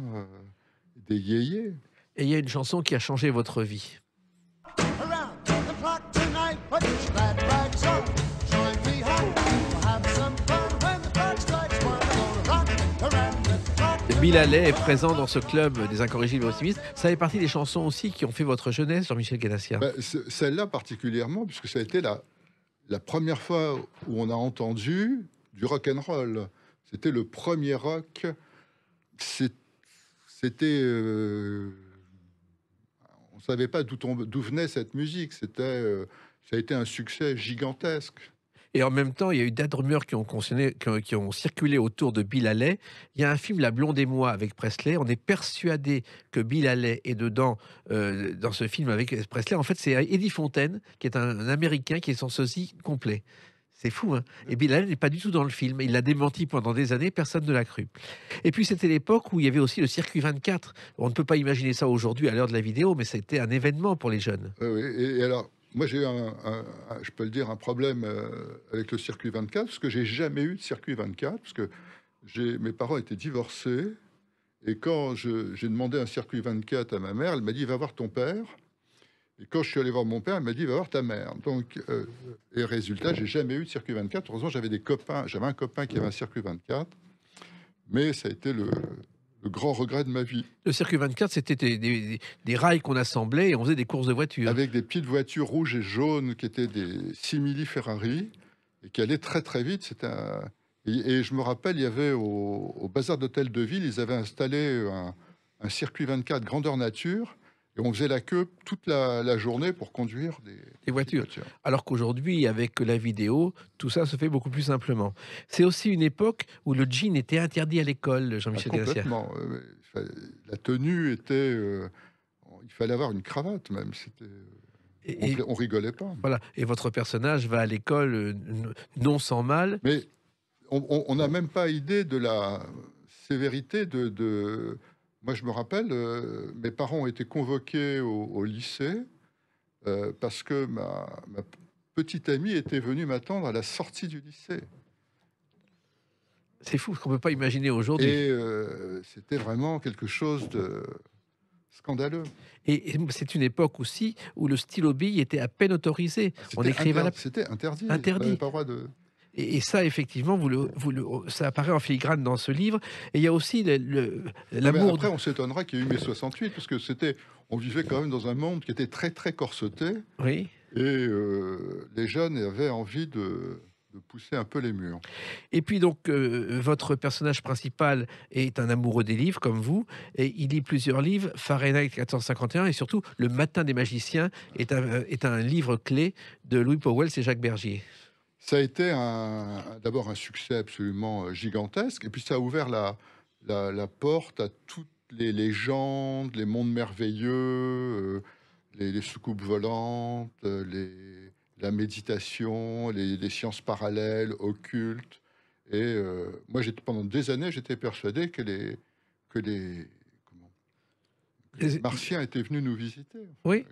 des yéyés. Et il y a une chanson qui a changé votre vie. Bill Haley est présent dans ce club des incorrigibles optimistes. Ça fait partie des chansons aussi qui ont fait votre jeunesse, Jean-Michel Guénassia. Celle-là particulièrement, puisque ça a été la première fois où on a entendu du rock and roll. C'était le premier rock. C'était... on ne savait pas d'où venait cette musique. Ça a été un succès gigantesque. Et en même temps, il y a eu des rumeurs qui ont circulé autour de Bill Haley. Il y a un film, La Blonde et moi, avec Presley. On est persuadé que Bill Haley est dedans, dans ce film avec Presley. En fait, c'est Eddie Fontaine, qui est un Américain, qui est son sosie complet. C'est fou, hein. Et Bill Haley n'est pas du tout dans le film. Il l'a démenti pendant des années, personne ne l'a cru. Et puis, c'était l'époque où il y avait aussi le Circuit 24. On ne peut pas imaginer ça aujourd'hui à l'heure de la vidéo, mais c'était un événement pour les jeunes. Oui, et alors... Moi, j'ai eu, je peux le dire, un problème avec le Circuit 24, parce que j'ai jamais eu de Circuit 24, parce que mes parents étaient divorcés, et quand j'ai demandé un Circuit 24 à ma mère, elle m'a dit « va voir ton père », et quand je suis allé voir mon père, elle m'a dit « va voir ta mère ». Donc, et résultat, j'ai jamais eu de Circuit 24. Heureusement, j'avais un copain qui avait un Circuit 24, mais ça a été le grand regret de ma vie. Le Circuit 24, c'était des rails qu'on assemblait et on faisait des courses de voitures. Avec des petites voitures rouges et jaunes qui étaient des simili Ferrari et qui allaient très très vite. Et je me rappelle, il y avait au bazar d'hôtel de ville, ils avaient installé un Circuit 24 grandeur nature Et on faisait la queue toute la journée pour conduire des voitures. Alors qu'aujourd'hui, avec la vidéo, tout ça se fait beaucoup plus simplement. C'est aussi une époque où le jean était interdit à l'école, Jean-Michel Ganassia. Complètement. La tenue était... il fallait avoir une cravate même. On rigolait pas. Voilà. Et votre personnage va à l'école non sans mal. Mais on n'a même pas idée de la sévérité de... Moi, je me rappelle, mes parents ont été convoqués au lycée parce que ma petite amie était venue m'attendre à la sortie du lycée. C'est fou, ce qu'on ne peut pas imaginer aujourd'hui. Et c'était vraiment quelque chose de scandaleux. Et c'est une époque aussi où le stylo bille était à peine autorisé. On écrivait C'était interdit. Interdit. Pas le droit de... Et ça, effectivement, ça apparaît en filigrane dans ce livre. Et il y a aussi l'amour. Après, on s'étonnera qu'il y ait eu mai 68, parce que on vivait quand même dans un monde qui était très, très corseté. Oui. Et les jeunes avaient envie de pousser un peu les murs. Et puis donc, votre personnage principal est un amoureux des livres, comme vous, et il lit plusieurs livres, Fahrenheit 451, et surtout Le Matin des magiciens est un livre clé de Louis Pauwels et Jacques Bergier. Ça a été d'abord un succès absolument gigantesque, et puis ça a ouvert la porte à toutes les légendes, les mondes merveilleux, les soucoupes volantes, la méditation, les sciences parallèles, occultes. Et moi, pendant des années, j'étais persuadé que les Martiens étaient venus nous visiter. Oui.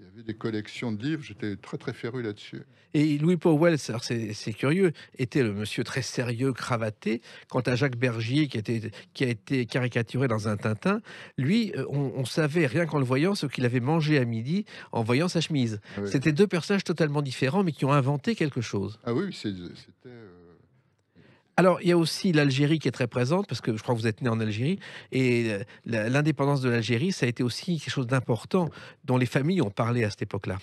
Il y avait des collections de livres, j'étais très très féru là-dessus. Et Louis Pauwels, alors c'est curieux, était le monsieur très sérieux, cravaté. Quant à Jacques Bergier, qui a été caricaturé dans un Tintin, lui, on savait, rien qu'en le voyant, ce qu'il avait mangé à midi en voyant sa chemise. Ah oui. C'était deux personnages totalement différents, mais qui ont inventé quelque chose. Ah oui, c'était... Alors, il y a aussi l'Algérie qui est très présente, parce que je crois que vous êtes né en Algérie, et l'indépendance de l'Algérie, ça a été aussi quelque chose d'important, dont les familles ont parlé à cette époque-là.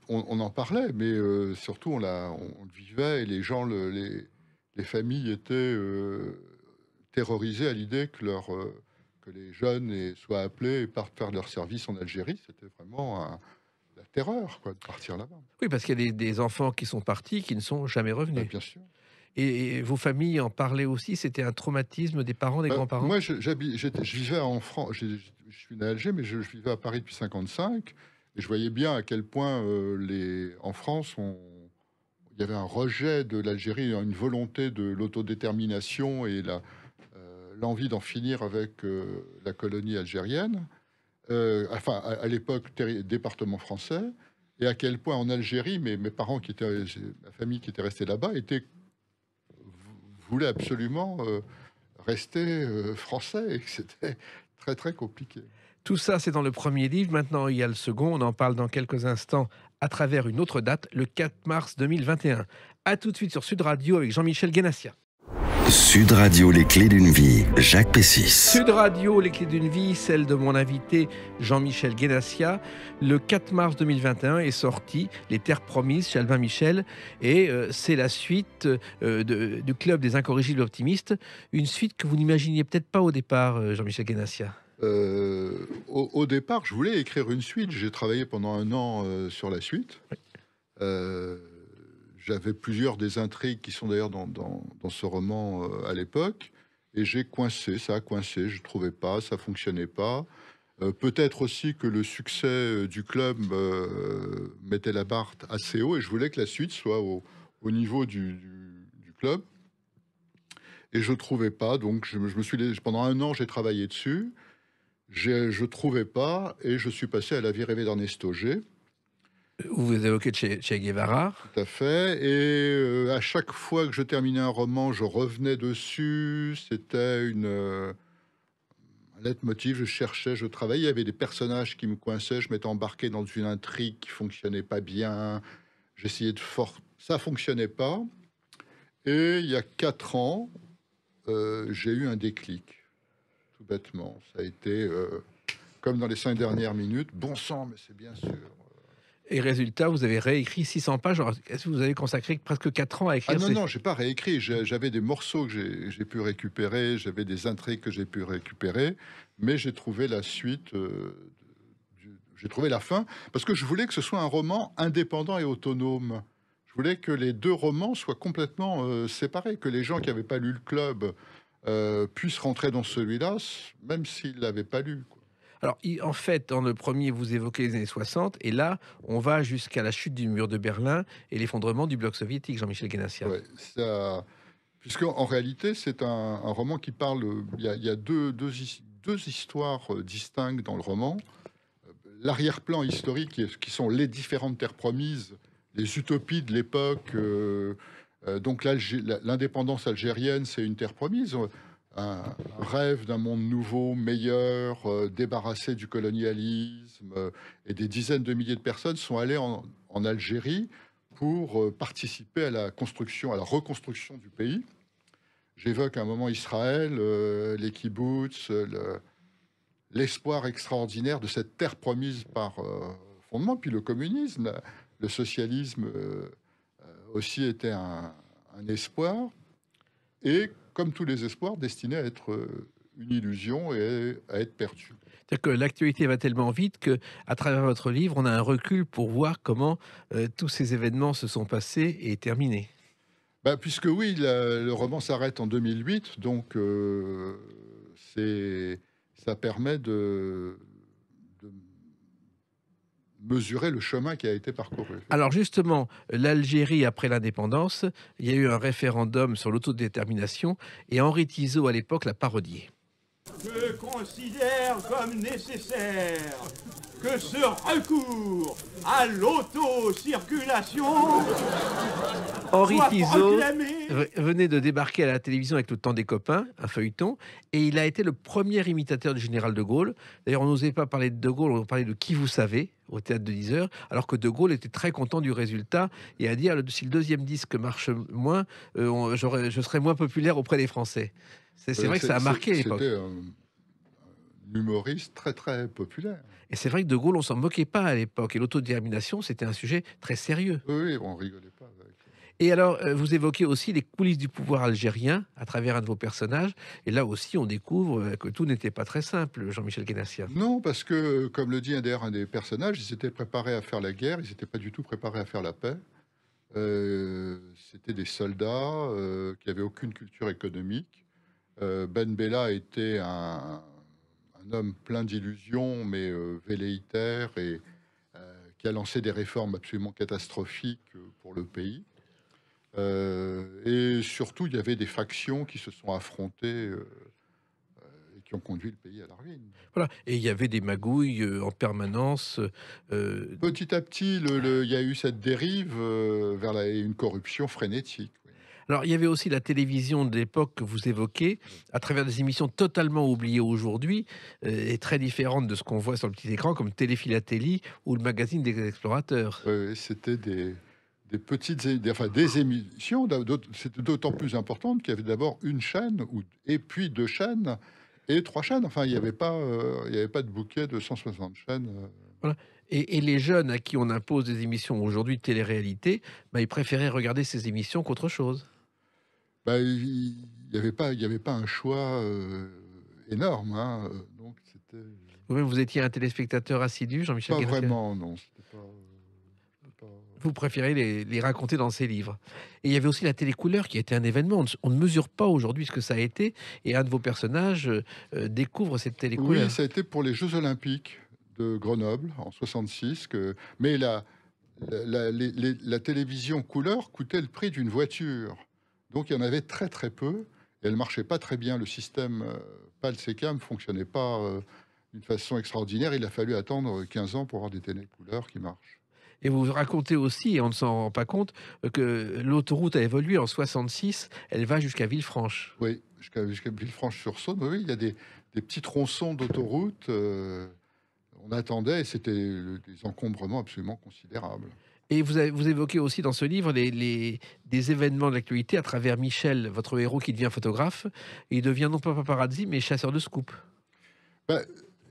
On en parlait, mais surtout on le vivait, et les gens, les familles étaient terrorisées à l'idée que les jeunes soient appelés et partent faire leur service en Algérie. C'était vraiment la terreur, quoi, de partir là-bas. Oui, parce qu'il y a des enfants qui sont partis, qui ne sont jamais revenus. Bien sûr. Et vos familles en parlaient aussi? C'était un traumatisme des parents, des grands-parents? Moi, je vivais en France. Je suis né à Alger, mais je vivais à Paris depuis 1955. Et je voyais bien à quel point, en France, il y avait un rejet de l'Algérie, une volonté de l'autodétermination et l'envie d'en finir avec la colonie algérienne. À l'époque, département français. Et à quel point en Algérie, mes parents, ma famille qui était restée là-bas, voulait absolument rester français, et que c'était très très compliqué. Tout ça, c'est dans le premier livre. Maintenant, il y a le second. On en parle dans quelques instants à travers une autre date, le 4 mars 2021. À tout de suite sur Sud Radio avec Jean-Michel Ganassia. Sud Radio, les clés d'une vie, Jacques Pessis. Sud Radio, les clés d'une vie, celle de mon invité Jean-Michel Ganassia. Le 4 mars 2021 est sorti Les Terres Promises chez Albin Michel. Et c'est la suite du Club des Incorrigibles Optimistes. Une suite que vous n'imaginiez peut-être pas au départ, Jean-Michel Ganassia. Au départ, je voulais écrire une suite. J'ai travaillé pendant 1 an sur la suite. Oui. J'avais plusieurs des intrigues qui sont d'ailleurs dans ce roman à l'époque, et j'ai coincé, ça a coincé, je ne trouvais pas, ça ne fonctionnait pas. Peut-être aussi que le succès du club mettait la barre assez haut, et je voulais que la suite soit au niveau du club. Et je ne trouvais pas, donc pendant 1 an, j'ai travaillé dessus. Je ne trouvais pas, et je suis passé à La vie rêvée d'Ernesto G. Vous évoquez Che Guevara. Tout à fait. Et à chaque fois que je terminais un roman, je revenais dessus. C'était un leitmotiv. Je cherchais, je travaillais. Il y avait des personnages qui me coinçaient. Je m'étais embarqué dans une intrigue qui fonctionnait pas bien. J'essayais ça fonctionnait pas. Et il y a 4 ans, j'ai eu un déclic. Tout bêtement. Ça a été comme dans les 5 dernières minutes. Bon sang, mais c'est bien sûr. Et résultat, vous avez réécrit 600 pages. Alors, est-ce que vous avez consacré presque 4 ans à Ah écrire non, ces... non, j'ai pas réécrit. J'avais des morceaux que j'ai pu récupérer, j'avais des intrigues que j'ai pu récupérer, mais j'ai trouvé la suite, j'ai trouvé la fin, parce que je voulais que ce soit un roman indépendant et autonome. Je voulais que les deux romans soient complètement séparés, que les gens qui n'avaient pas lu le club puissent rentrer dans celui-là, même s'ils ne l'avaient pas lu, quoi. Alors, en fait, dans le premier, vous évoquez les années 60, et là, on va jusqu'à la chute du mur de Berlin et l'effondrement du bloc soviétique, Jean-Michel Guénassian. Ouais, puisque en réalité, c'est un roman qui parle. Il y a deux histoires distinctes dans le roman. L'arrière-plan historique, qui sont les différentes terres promises, les utopies de l'époque. Donc l'indépendance algérienne, c'est une terre promise. Un rêve d'un monde nouveau, meilleur, débarrassé du colonialisme. Et des dizaines de milliers de personnes sont allées en Algérie pour participer à la construction, à la reconstruction du pays. J'évoque un moment Israël, les kibboutz, l'espoir extraordinaire de cette terre promise par fondement, puis le communisme, le socialisme aussi était un espoir, et comme tous les espoirs, destiné à être une illusion et à être perdu. C'est-à-dire que l'actualité va tellement vite que, à travers votre livre, on a un recul pour voir comment tous ces événements se sont passés et terminés. Bah, puisque oui, le roman s'arrête en 2008, donc ça permet de mesurer le chemin qui a été parcouru. Alors justement, l'Algérie après l'indépendance, il y a eu un référendum sur l'autodétermination et Henri Tizot à l'époque l'a parodié. Je considère comme nécessaire que ce recours à l'autocirculation Henri soit Tizot proclamé. venait de débarquer à la télévision avec Le Temps des copains, un feuilleton, et il a été le premier imitateur du général de Gaulle. D'ailleurs, on n'osait pas parler de De Gaulle, on parlait de Qui vous savez au théâtre de 10 heures, alors que De Gaulle était très content du résultat et a dit si le deuxième disque marche moins, je serai moins populaire auprès des Français. C'est vrai que ça a marqué à l'époque. C'était un humoriste très très populaire. Et c'est vrai que De Gaulle, on s'en moquait pas à l'époque. Et l'autodétermination, c'était un sujet très sérieux. Oui, on rigolait pas avec. Et alors, vous évoquez aussi les coulisses du pouvoir algérien à travers un de vos personnages. Et là aussi, on découvre que tout n'était pas très simple, Jean-Michel Guénassian. Non, parce que, comme le dit un des personnages, ils s'étaient préparés à faire la guerre, ils n'étaient pas du tout préparés à faire la paix. C'était des soldats qui n'avaient aucune culture économique. Ben Bella était un homme plein d'illusions, mais velléitaire, et qui a lancé des réformes absolument catastrophiques pour le pays. Et surtout, il y avait des factions qui se sont affrontées et qui ont conduit le pays à la ruine. Voilà. Et il y avait des magouilles en permanence. Petit à petit, il y a eu cette dérive vers une corruption frénétique. Oui. Alors, il y avait aussi la télévision de l'époque que vous évoquez, à travers des émissions totalement oubliées aujourd'hui et très différentes de ce qu'on voit sur le petit écran, comme Téléphilatélie ou le magazine des explorateurs. C'était des émissions, c'était d'autant plus importante qu'il y avait d'abord une chaîne, et puis deux chaînes, et trois chaînes. Enfin, il n'y avait pas de bouquet de 160 chaînes. Voilà. Et les jeunes à qui on impose des émissions aujourd'hui de télé-réalité, ils préféraient regarder ces émissions qu'autre chose. Il n'y avait pas un choix énorme. Hein, donc c'était... Vous-même, vous étiez un téléspectateur assidu, Jean-Michel Guénassian ? Pas vraiment, non. Vous préférez les raconter dans ces livres. Et il y avait aussi la télécouleur qui était un événement. On ne mesure pas aujourd'hui ce que ça a été. Et un de vos personnages découvre cette télécouleur. Oui, ça a été pour les Jeux Olympiques de Grenoble en 66. Mais la télévision couleur coûtait le prix d'une voiture. Donc il y en avait très très peu. Et elle ne marchait pas très bien. Le système PAL-SECAM ne fonctionnait pas d'une façon extraordinaire. Il a fallu attendre 15 ans pour avoir des télécouleurs qui marchent. Et vous racontez aussi, et on ne s'en rend pas compte, que l'autoroute a évolué en 66, elle va jusqu'à Villefranche. Oui, jusqu'à Villefranche-sur-Saône. Oui, il y a des petits tronçons d'autoroute. On attendait, et c'était des encombrements absolument considérables. Et vous évoquez aussi dans ce livre des événements de l'actualité à travers Michel, votre héros qui devient photographe. Et il devient non pas paparazzi, mais chasseur de scoop.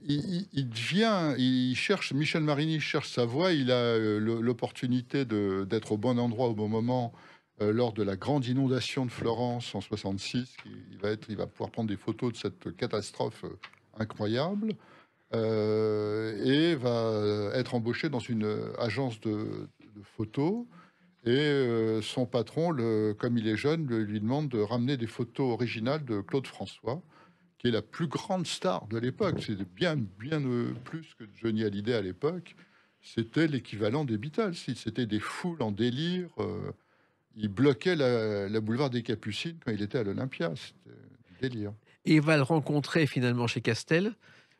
il cherche, Michel Marini cherche sa voie, il a l'opportunité d'être au bon endroit au bon moment lors de la grande inondation de Florence en 66. Il va pouvoir prendre des photos de cette catastrophe incroyable et va être embauché dans une agence de photos. Et son patron, comme il est jeune, lui demande de ramener des photos originales de Claude François, qui est la plus grande star de l'époque. C'est bien plus que Johnny Hallyday à l'époque. C'était l'équivalent des Beatles. C'était des foules en délire. Il bloquait la boulevard des Capucines quand il était à l'Olympia. C'était un délire. Et il va le rencontrer finalement chez Castel.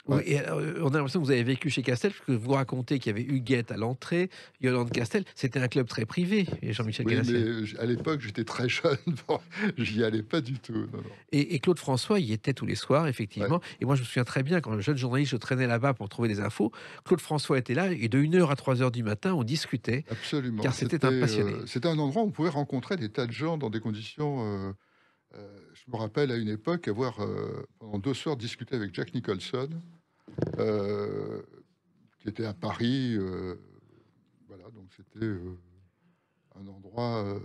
Oui, Ouais. et on a l'impression que vous avez vécu chez Castel, parce que vous racontez qu'il y avait Huguette à l'entrée, Yolande Castel. C'était un club très privé, et Jean-Michel Oui, Ganassier. mais à l'époque, j'étais très jeune. Bon, j'y allais pas du tout. Non, non. Et Claude François y était tous les soirs, effectivement. Et moi, je me souviens très bien, quand jeune journaliste, je traînais là-bas pour trouver des infos. Claude François était là, et de 1h à 3h du matin, on discutait. Absolument. Car c'était un passionné. C'était un endroit où on pouvait rencontrer des tas de gens dans des conditions. Je me rappelle à une époque avoir, pendant 2 soirs, discuté avec Jack Nicholson, qui était à Paris. Voilà, donc c'était un endroit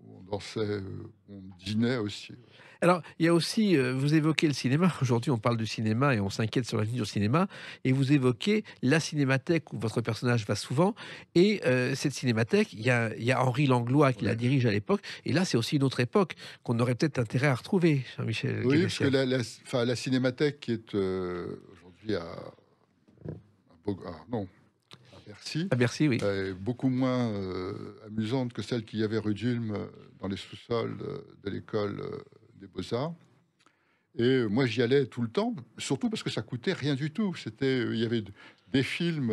où on dansait, où on dînait aussi. Alors, il y a aussi, vous évoquez le cinéma. Aujourd'hui, on parle du cinéma et on s'inquiète sur l'avenir du cinéma. Et vous évoquez la cinémathèque où votre personnage va souvent. Et cette cinémathèque, il y a Henri Langlois qui la dirige à l'époque. Et là, c'est aussi une autre époque qu'on aurait peut-être intérêt à retrouver, Jean-Michel. Oui, parce que la cinémathèque qui est aujourd'hui à Bercy, À Bercy, oui. est beaucoup moins amusante que celle qu'il y avait rue d'Ulm dans les sous-sols de l'école des Beaux-Arts. Et moi, j'y allais tout le temps, surtout parce que ça coûtait rien du tout. Il y avait des films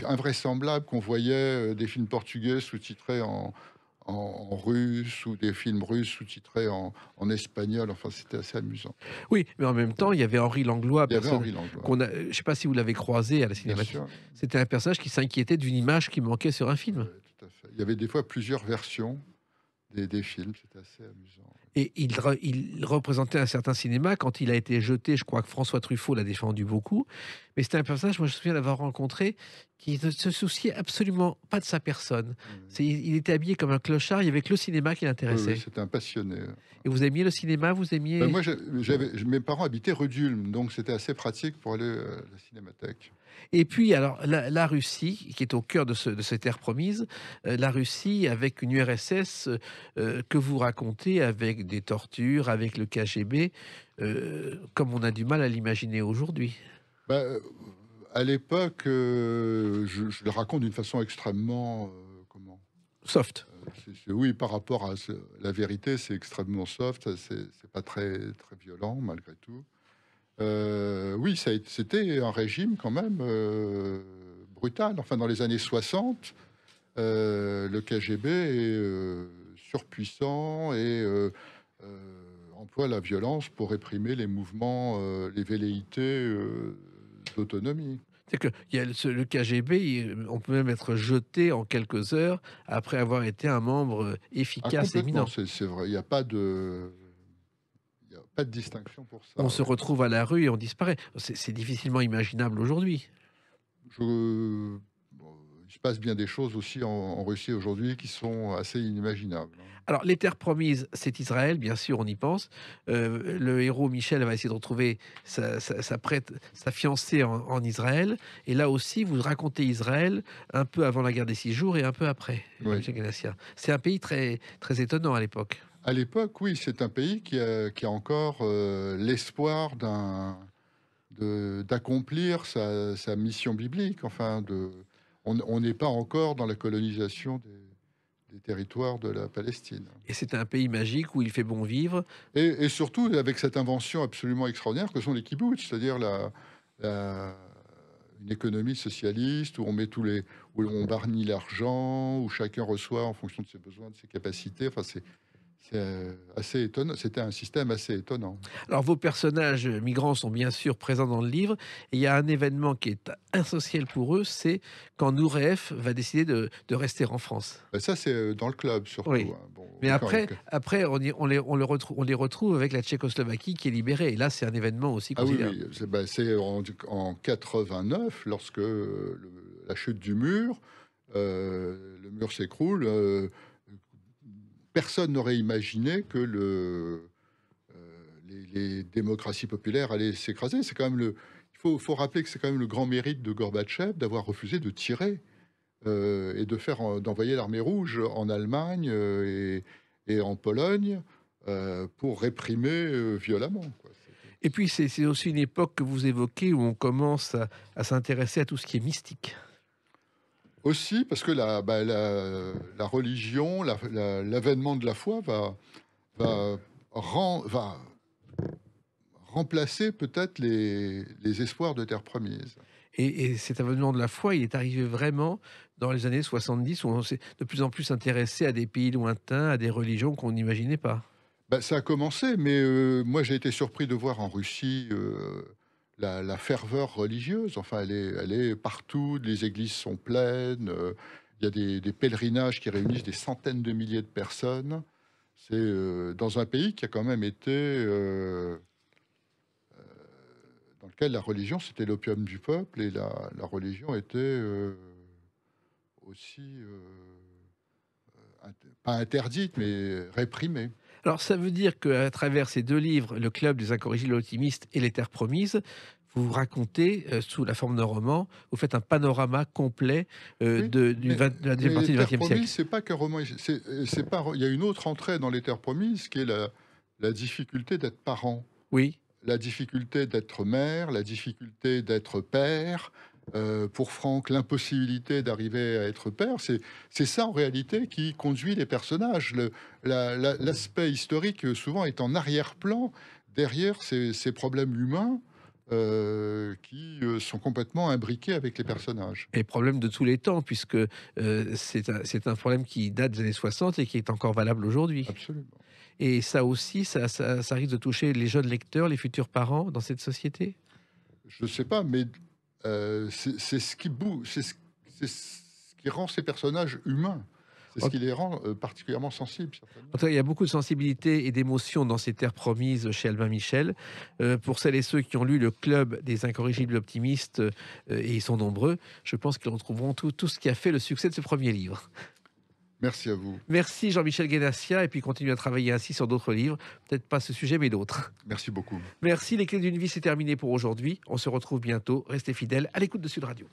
invraisemblables qu'on voyait, des films portugais sous-titrés en russe, ou des films russes sous-titrés en espagnol. Enfin, c'était assez amusant. Oui, mais en même temps, il y avait Henri Langlois. Il y avait Henri Langlois. Je ne sais pas si vous l'avez croisé à la Bien cinémathèque. sûr. C'était un personnage qui s'inquiétait d'une image qui manquait sur un film. Ouais, tout à fait. Il y avait des fois plusieurs versions des films. C'était assez amusant. Et il représentait un certain cinéma. Quand il a été jeté, je crois que François Truffaut l'a défendu beaucoup. Mais c'était un personnage, moi je me souviens d'avoir rencontré, qui ne se souciait absolument pas de sa personne. Il était habillé comme un clochard, il n'y avait que le cinéma qui l'intéressait. Oui, c'était un passionné. Et vous aimiez le cinéma, vous aimiez... Moi, mes parents habitaient rue d'Ulm, donc c'était assez pratique pour aller à la cinémathèque. Et puis, alors, la Russie, qui est au cœur de cette terre promise, la Russie avec une URSS que vous racontez avec des tortures, avec le KGB, comme on a du mal à l'imaginer aujourd'hui. À l'époque, je le raconte d'une façon extrêmement... Soft. Oui, par rapport à la vérité, c'est extrêmement soft, c'est pas très, très violent malgré tout. Oui, c'était un régime quand même brutal. Enfin, dans les années 60, le KGB est surpuissant et emploie la violence pour réprimer les mouvements, les velléités d'autonomie. C'est que le KGB, on peut même être jeté en quelques heures après avoir été un membre efficace et éminent. C'est vrai, il n'y a pas de distinction pour ça. On se retrouve à la rue et on disparaît. C'est difficilement imaginable aujourd'hui. Il se passe bien des choses aussi en Russie aujourd'hui qui sont assez inimaginables. Alors, les terres promises, c'est Israël, bien sûr, on y pense. Le héros Michel va essayer de retrouver sa fiancée en Israël. Et là aussi, vous racontez Israël un peu avant la guerre des 6 jours et un peu après. Oui. C'est un pays très, très étonnant à l'époque. À l'époque, oui, c'est un pays qui a encore l'espoir d'accomplir sa mission biblique. Enfin, on n'est pas encore dans la colonisation des territoires de la Palestine. Et c'est un pays magique où il fait bon vivre. Et surtout avec cette invention absolument extraordinaire que sont les kibbutz, c'est-à-dire une économie socialiste où où on barnit l'argent, où chacun reçoit en fonction de ses besoins, de ses capacités. Enfin, C'est assez étonnant. C'était un système assez étonnant. Alors, vos personnages migrants sont bien sûr présents dans le livre. Et il y a un événement qui est essentiel pour eux, c'est quand Noureef va décider de rester en France. Ben ça, c'est dans le club, surtout. Oui. Hein. Bon, Mais d'accord, après on les retrouve avec la Tchécoslovaquie qui est libérée. Et là, c'est un événement aussi ah oui, considérable. oui. C'est en 89, lorsque la chute du mur, le mur s'écroule. Personne n'aurait imaginé que les démocraties populaires allaient s'écraser. C'est quand même faut rappeler que c'est quand même le grand mérite de Gorbatchev d'avoir refusé de tirer et d'envoyer l'armée rouge en Allemagne et en Pologne pour réprimer violemment, quoi. Et puis, c'est aussi une époque que vous évoquez où on commence à s'intéresser à tout ce qui est mystique. Aussi, parce que la religion, l'avènement de la foi va remplacer peut-être les espoirs de terre promise. Et cet avènement de la foi, il est arrivé vraiment dans les années 70, où on s'est de plus en plus intéressé à des pays lointains, à des religions qu'on n'imaginait pas. Ben, ça a commencé, mais moi j'ai été surpris de voir en Russie la ferveur religieuse. Enfin, elle est partout, les églises sont pleines, il y a des pèlerinages qui réunissent des centaines de milliers de personnes. C'est dans un pays qui a quand même été... dans lequel la religion, c'était l'opium du peuple, et la religion était aussi, pas interdite, mais réprimée. Alors, ça veut dire qu'à travers ces deux livres, Le Club des Incorrigibles Optimistes et Les Terres Promises, vous racontez, sous la forme d'un roman, vous faites un panorama complet Oui, de la deuxième partie du Les Terres XXe siècle. Promises, c'est pas qu'un roman. C'est pas. Il y a une autre entrée dans Les Terres Promises qui est la difficulté d'être parent, Oui. la difficulté d'être mère, la difficulté d'être père. Pour Franck, l'impossibilité d'arriver à être père, c'est ça en réalité qui conduit les personnages. L'aspect historique souvent est en arrière-plan derrière ces problèmes humains qui sont complètement imbriqués avec les personnages. Et problème de tous les temps, puisque c'est un problème qui date des années 60 et qui est encore valable aujourd'hui. Absolument. Et ça aussi, ça risque de toucher les jeunes lecteurs, les futurs parents dans cette société. Je ne sais pas, mais c'est ce qui rend ces personnages humains. C'est ce qui les rend particulièrement sensibles, certainement. En tout cas, il y a beaucoup de sensibilité et d'émotion dans ces terres promises chez Albin Michel. Pour celles et ceux qui ont lu Le Club des Incorrigibles Optimistes, et ils sont nombreux, je pense qu'ils retrouveront tout ce qui a fait le succès de ce premier livre. Merci à vous. Merci Jean-Michel Guénassia, et puis continuez à travailler ainsi sur d'autres livres, peut-être pas ce sujet, mais d'autres. Merci beaucoup. Merci, Les Clés d'une vie, c'est terminé pour aujourd'hui. On se retrouve bientôt. Restez fidèles à l'écoute de Sud Radio.